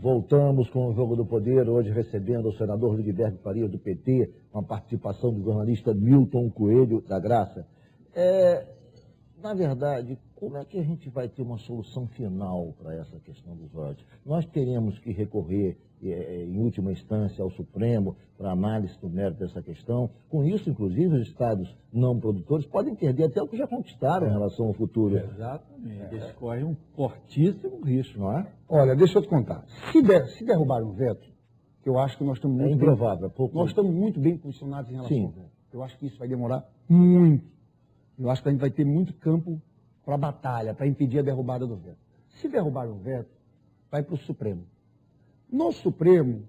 Voltamos com o Jogo do Poder, hoje recebendo o senador Ludberto Farias, do PT, com a participação do jornalista Milton Coelho da Graça. Na verdade, como é que a gente vai ter uma solução final para essa questão dos royalties? Nós teremos que recorrer, em última instância, ao Supremo para análise do mérito dessa questão. Com isso, inclusive, os estados não produtores podem perder até o que já conquistaram em relação ao futuro. Exatamente. Eles correm um fortíssimo risco, não é? Olha, deixa eu te contar. Se derrubar o veto, eu acho que nós estamos muito improvável. Nós estamos muito bem posicionados em relação Sim. ao veto. Eu acho que isso vai demorar muito. Eu acho que a gente vai ter muito campo para batalha, para impedir a derrubada do veto. Se derrubar o veto, vai para o Supremo. No Supremo,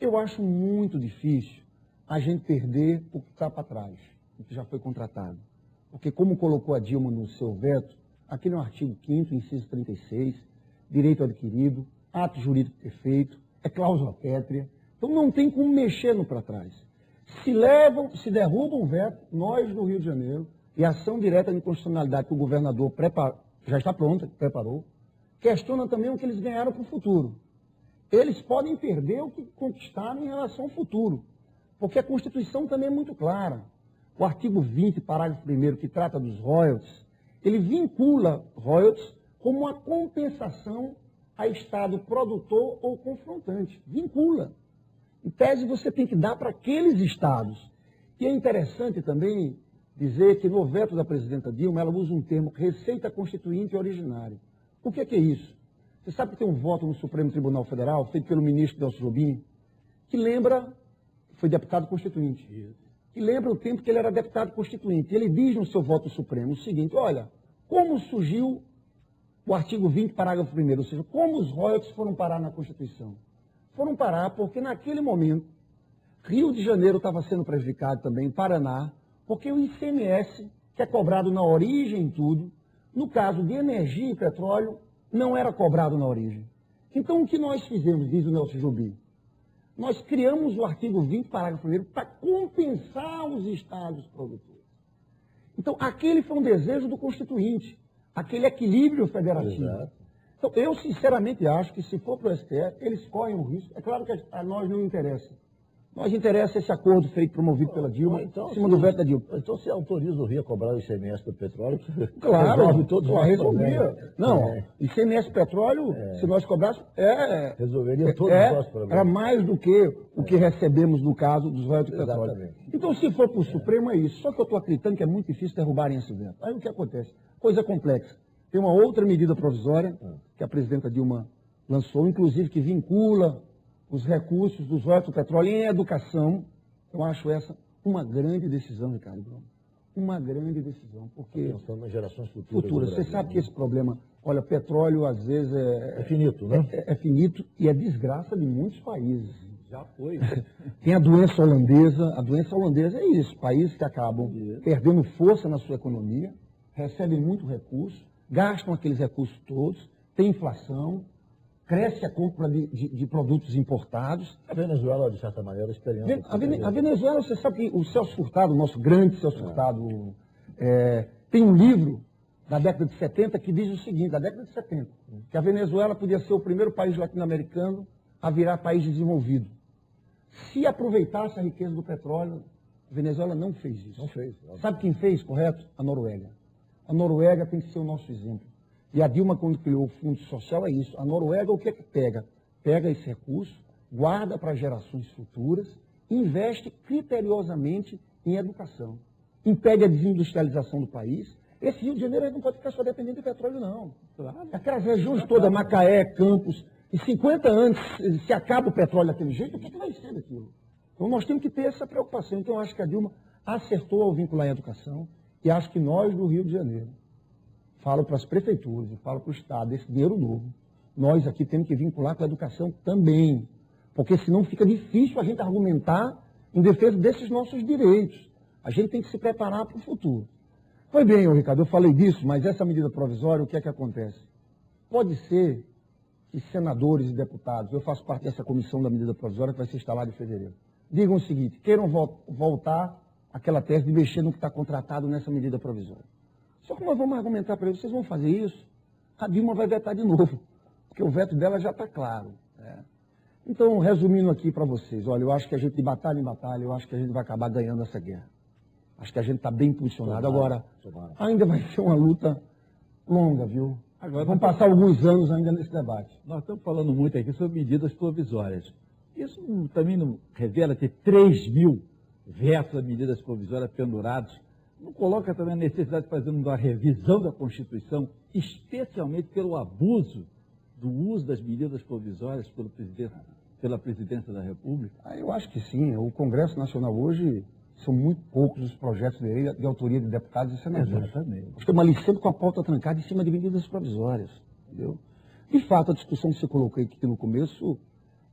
eu acho muito difícil a gente perder o que está para trás, o que já foi contratado. Porque como colocou a Dilma no seu veto, aqui no artigo 5º, inciso 36, direito adquirido, ato jurídico perfeito, é cláusula pétrea. Então não tem como mexer no para trás. Se derrubam o veto, nós do Rio de Janeiro, e a ação direta de inconstitucionalidade que o governador já está pronta, preparou, questiona também o que eles ganharam para o futuro. Eles podem perder o que conquistaram em relação ao futuro, porque a Constituição também é muito clara. O artigo 20, parágrafo 1º, que trata dos royalties, ele vincula royalties como uma compensação a Estado produtor ou confrontante. Vincula. Em tese, você tem que dar para aqueles estados. E é interessante também dizer que no veto da presidenta Dilma, ela usa um termo, receita constituinte originária. O que é isso? Você sabe que tem um voto no Supremo Tribunal Federal, feito pelo ministro Delcio Jobim, que lembra, foi deputado constituinte, que lembra o tempo que ele era deputado constituinte. Ele diz no seu voto supremo o seguinte: olha, como surgiu o artigo 20, parágrafo 1º, ou seja, como os royalties foram parar na Constituição? Foram parar porque naquele momento, Rio de Janeiro estava sendo prejudicado também, Paraná, porque o ICMS, que é cobrado na origem em tudo, no caso de energia e petróleo, não era cobrado na origem. Então, o que nós fizemos, diz o Nelson Jobim? Nós criamos o artigo 20, parágrafo 1º, para compensar os estados produtores. Então, aquele foi um desejo do Constituinte, aquele equilíbrio federativo. Exato. Então, eu sinceramente acho que se for para o STF, eles correm um risco. É claro que a nós não interessa. Nós interessa esse acordo feito, promovido pela Dilma, então, em cima do veto da Dilma. Então, se autoriza o Rio a cobrar o ICMS do petróleo, claro, resolve todos os resolvia. problemas. Não, ICMS petróleo, se nós cobrássemos, resolveria todos os nossos problemas. Era mais do que o que recebemos no caso dos royalties de petróleo. Exatamente. Então, se for para o Supremo, é isso. Só que eu estou acreditando que é muito difícil derrubarem esse veto. Aí o que acontece? Coisa complexa. Tem uma outra medida provisória que a presidenta Dilma lançou, inclusive que vincula os recursos dos royalties do petróleo em educação. Eu acho essa uma grande decisão, Ricardo Bruno. Uma grande decisão, porque... Pensando nas gerações futuras. Você sabe que esse problema, olha, petróleo às vezes é finito, né? É finito e é desgraça de muitos países. Já foi. Tem a doença holandesa. A doença holandesa é isso, países que acabam perdendo força na sua economia, recebem muito recurso, gastam aqueles recursos todos, tem inflação, cresce a compra de produtos importados. A Venezuela, de certa maneira, experiência. A Venezuela, você sabe que o Celso Furtado, o nosso grande Celso Furtado, tem um livro da década de 70 que diz o seguinte, da década de 70, que a Venezuela podia ser o primeiro país latino-americano a virar país desenvolvido. Se aproveitasse a riqueza do petróleo, a Venezuela não fez isso. Não fez. Sabe quem fez, correto? A Noruega. A Noruega tem que ser o nosso exemplo. E a Dilma, quando criou o Fundo Social, é isso. A Noruega, o que é que pega? Pega esse recurso, guarda para gerações futuras, investe criteriosamente em educação. Impede a desindustrialização do país. Esse Rio de Janeiro não pode ficar só dependendo de petróleo, não. Aquelas regiões todas, Macaé, Campos, em 50 anos, se acaba o petróleo daquele jeito, o que vai ser daquilo? Então nós temos que ter essa preocupação. Então eu acho que a Dilma acertou ao vincular a educação e acho que nós do Rio de Janeiro, falo para as prefeituras e falo para o Estado, esse dinheiro novo, nós aqui temos que vincular com a educação também, porque senão fica difícil a gente argumentar em defesa desses nossos direitos. A gente tem que se preparar para o futuro. Foi bem, Ricardo, eu falei disso, mas essa medida provisória, o que é que acontece? Pode ser que senadores e deputados, eu faço parte dessa comissão da medida provisória que vai ser instalada em fevereiro, digam o seguinte, queiram voltar àquela tese de mexer no que está contratado nessa medida provisória. Só que nós vamos argumentar para eles, vocês vão fazer isso, a Dilma vai vetar de novo, porque o veto dela já está claro. Então, resumindo aqui para vocês, olha, eu acho que a gente, de batalha em batalha, eu acho que a gente vai acabar ganhando essa guerra. Acho que a gente está bem posicionado. Agora, ainda vai ser uma luta longa, viu? Agora, vamos passar alguns anos ainda nesse debate. Nós estamos falando muito aqui sobre medidas provisórias. Isso também não revela ter 3 mil vetos a medidas provisórias pendurados? Não coloca também a necessidade de fazer uma revisão da Constituição, especialmente pelo abuso do uso das medidas provisórias pela Presidência da República? Eu acho que sim. O Congresso Nacional hoje são muito poucos os projetos de lei de autoria de deputados e senadores. Exatamente. Nós temos ali sempre com a pauta trancada em cima de medidas provisórias. Entendeu? De fato, a discussão que você colocou aqui no começo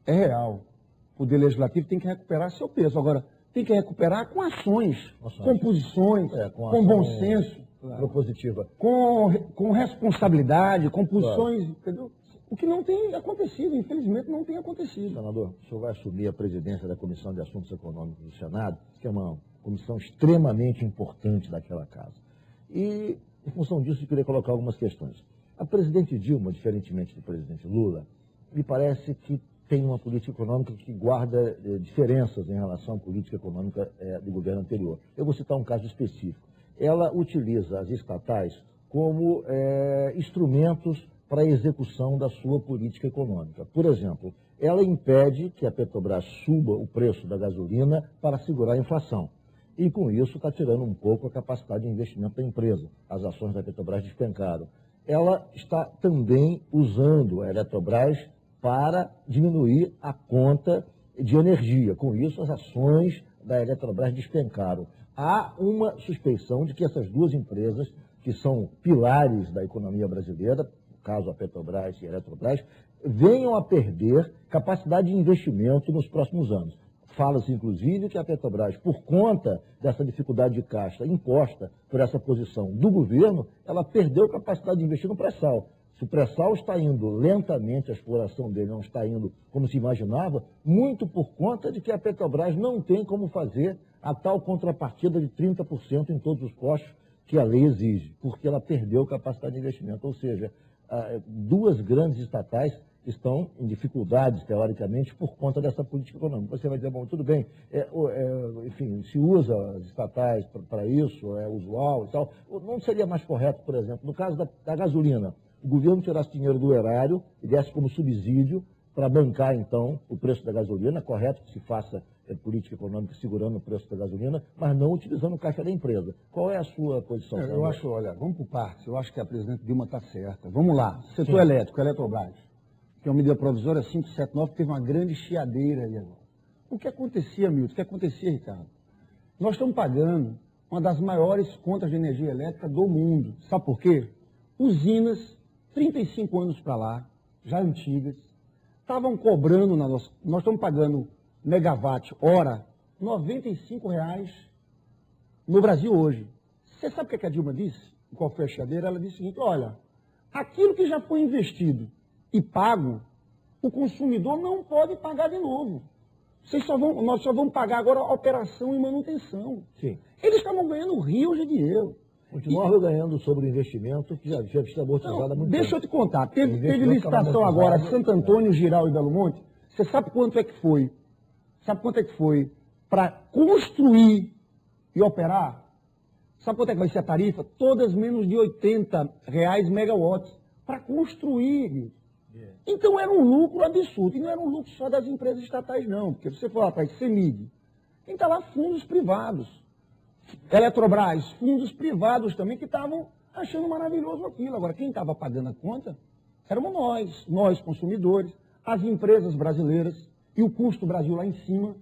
é real. O Poder Legislativo tem que recuperar seu peso. Agora, tem que recuperar com ações, com posições, com bom senso, propositiva, com responsabilidade, com posições, entendeu? O que não tem acontecido, infelizmente não tem acontecido. Senador, o senhor vai assumir a presidência da Comissão de Assuntos Econômicos do Senado, que é uma comissão extremamente importante daquela casa. E, em função disso, eu queria colocar algumas questões. A presidente Dilma, diferentemente do presidente Lula, me parece que tem uma política econômica que guarda diferenças em relação à política econômica do governo anterior. Eu vou citar um caso específico. Ela utiliza as estatais como instrumentos para a execução da sua política econômica. Por exemplo, ela impede que a Petrobras suba o preço da gasolina para segurar a inflação. E, com isso, está tirando um pouco a capacidade de investimento da empresa. As ações da Petrobras despencaram. Ela está também usando a Eletrobras para diminuir a conta de energia. Com isso, as ações da Eletrobras despencaram. Há uma suspeição de que essas duas empresas, que são pilares da economia brasileira, no caso a Petrobras e a Eletrobras, venham a perder capacidade de investimento nos próximos anos. Fala-se, inclusive, que a Petrobras, por conta dessa dificuldade de caixa imposta por essa posição do governo, ela perdeu capacidade de investir no pré-sal. Se o pré-sal está indo lentamente, a exploração dele não está indo como se imaginava, muito por conta de que a Petrobras não tem como fazer a tal contrapartida de 30% em todos os postos que a lei exige, porque ela perdeu capacidade de investimento. Ou seja, duas grandes estatais estão em dificuldades, teoricamente, por conta dessa política econômica. Você vai dizer, bom, tudo bem, enfim, se usa as estatais para isso, é usual e tal. Não seria mais correto, por exemplo, no caso da gasolina, o governo tirasse dinheiro do erário e desse como subsídio para bancar, então, o preço da gasolina? É correto que se faça política econômica segurando o preço da gasolina, mas não utilizando o caixa da empresa. Qual é a sua posição? Eu acho, olha, vamos por partes. Eu acho que a presidente Dilma está certa. Vamos lá. Setor elétrico, Eletrobras, que é uma medida provisória 579, teve uma grande chiadeira aí agora. O que acontecia, Milton? O que acontecia, Ricardo? Nós estamos pagando uma das maiores contas de energia elétrica do mundo. Sabe por quê? Usinas, 35 anos para lá, já antigas, estavam cobrando na nossa... Nós estamos pagando megawatt hora R$ 95,00 no Brasil hoje. Você sabe o que a Dilma disse? Qual foi a chiadeira? Ela disse o seguinte, olha, aquilo que já foi investido e pago, o consumidor não pode pagar de novo. Nós só vamos pagar agora a operação e manutenção. Sim. Eles estavam ganhando rios de dinheiro. Continuaram ganhando sobre o investimento que já tinha sido amortizado há muito tempo. Deixa eu te contar. Teve licitação agora, Santo Antônio, Giral e Belo Monte. Você sabe quanto é que foi? Sabe quanto é que foi para construir e operar? Sabe quanto é que vai ser a tarifa? Todas menos de R$80 megawatts para construir. Então era um lucro absurdo. E não era um lucro só das empresas estatais, não. Porque se você for lá para a CEMIG, tem que estar lá fundos privados. Eletrobras, fundos privados também, que estavam achando maravilhoso aquilo. Agora, quem estava pagando a conta éramos nós consumidores, as empresas brasileiras e o custo Brasil lá em cima.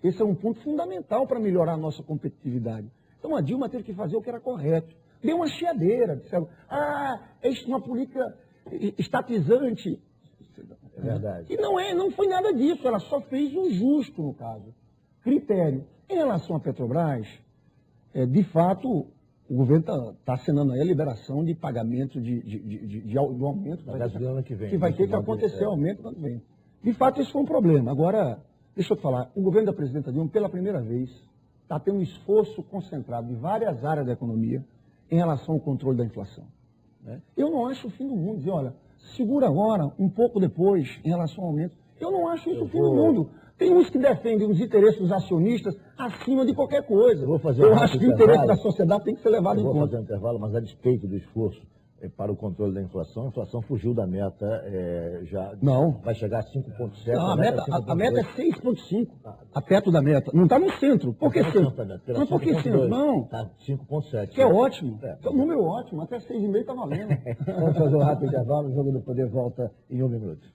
Esse é um ponto fundamental para melhorar a nossa competitividade. Então a Dilma teve que fazer o que era correto. Deu uma chiadeira, disseram, é uma política estatizante. É verdade. E não foi nada disso, ela só fez o justo, no caso. Critério. Em relação à Petrobras, de fato, o governo está assinando aí a liberação de pagamento do aumento da gasolina que vem. Que vai ter que acontecer o aumento quando vem. De fato, isso foi um problema. Agora, deixa eu te falar, o governo da presidenta Dilma, pela primeira vez, está tendo um esforço concentrado de várias áreas da economia em relação ao controle da inflação. Eu não acho o fim do mundo dizer, olha, segura agora, um pouco depois, em relação ao aumento. Eu não acho isso o fim do mundo. Tem uns que defendem os interesses dos acionistas acima de qualquer coisa. Eu acho que o interesse da sociedade tem que ser levado em conta. Vou fazer um intervalo, mas a despeito do esforço para o controle da inflação, a inflação fugiu da meta, já não. Vai chegar a 5,7. Não, a meta é 6,5. A teto da meta. Não está no centro. Por que centro? Não, por que centro? Não. Está 5,7. Que é ótimo. É um número ótimo. Até 6,5 está valendo. Vamos fazer um rápido intervalo. O Jogo do Poder volta em 1 minuto.